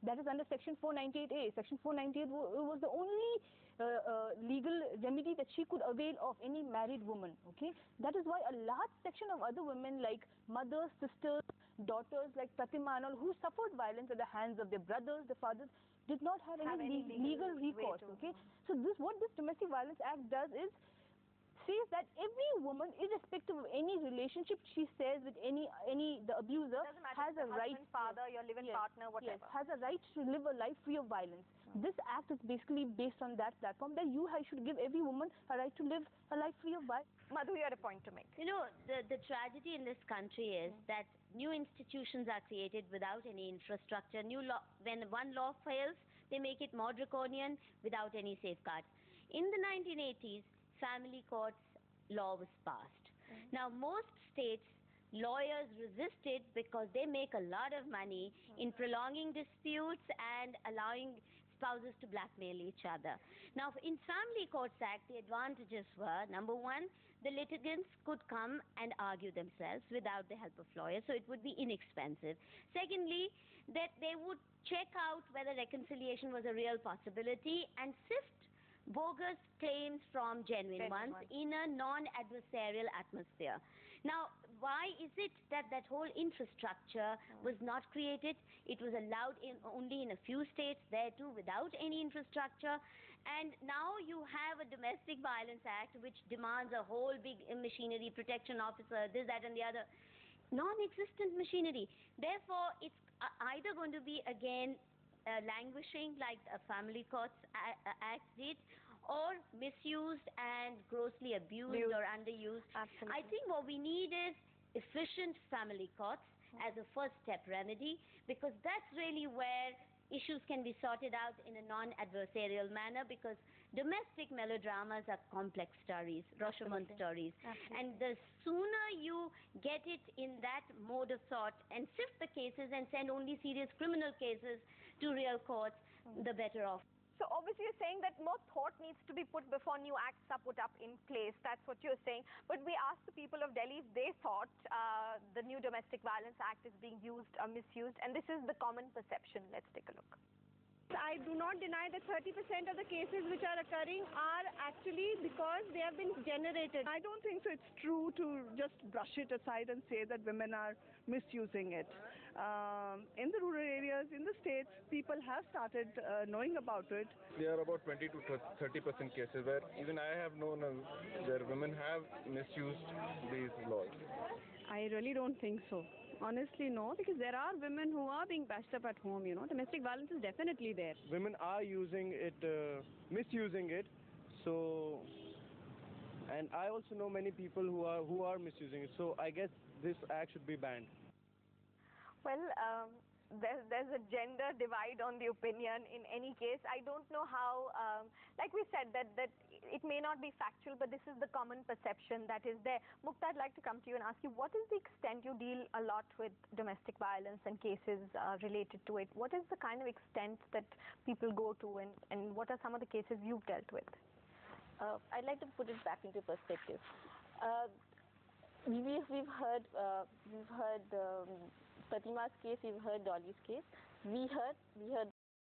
That is under Section 498A. Section 498 was the only legal remedy that she could avail of any married woman. Okay, that is why a large section of other women like mothers, sisters, daughters like Pratima and all, who suffered violence at the hands of their brothers, their fathers, did not have any legal recourse. Okay, so what this Domestic Violence Act does is says that every woman, irrespective of any relationship she shares with the abuser, has a right, husband, father, your living partner, whatever. Yes, has a right to live a life free of violence. This act is basically based on that platform, that you should give every woman a right to live a life free of violence. Madhu, you had a point to make. You know, the tragedy in this country is that new institutions are created without any infrastructure. When one law fails, they make it more draconian without any safeguards. In the 1980s, family courts law was passed. Now, most states, lawyers resisted because they make a lot of money in prolonging disputes and allowing spouses to blackmail each other. Now, in Family Courts Act, the advantages were, number one, the litigants could come and argue themselves without the help of lawyers, so it would be inexpensive. Secondly, that they would check out whether reconciliation was a real possibility and sift bogus claims from genuine ones in a non-adversarial atmosphere. Now, why is it that that whole infrastructure was not created? It was allowed only in a few states, there too, without any infrastructure. And now you have a Domestic Violence Act which demands a whole big machinery, protection officer, this, that and the other. Non-existent machinery. Therefore, it's either going to be again languishing like a Family Courts Act did, or misused and grossly abused or underused. Absolutely. I think what we need is efficient family courts as a first step remedy, because that's really where issues can be sorted out in a non-adversarial manner, because domestic melodramas are complex stories, Rashomon stories. And the sooner you get it in that mode of thought and sift the cases and send only serious criminal cases to real courts, the better off. So obviously you're saying that more thought needs to be put before new acts are put up in place. That's what you're saying. But we asked the people of Delhi if they thought the new Domestic Violence Act is being used or misused. And this is the common perception. Let's take a look. I do not deny that 30% of the cases which are occurring are actually because they have been generated. I don't think so. It's true to just brush it aside and say that women are misusing it. In the rural areas, in the states, people have started knowing about it. There are about 20 to 30% cases where even I have known where women have misused these laws. I really don't think so. Honestly, no, because there are women who are being bashed up at home, you know. Domestic violence is definitely there. Women are using it, misusing it, so, and I also know many people who are misusing it, so I guess this act should be banned. Well, there's a gender divide on the opinion in any case. I don't know how, like we said, that it may not be factual, but this is the common perception that is there. Mukta, I'd like to come to you and ask you, what is the extent you deal a lot with domestic violence and cases related to it? What is the kind of extent that people go to, and what are some of the cases you've dealt with? I'd like to put it back into perspective. We've heard Pratima's case, we've heard Dolly's case. We heard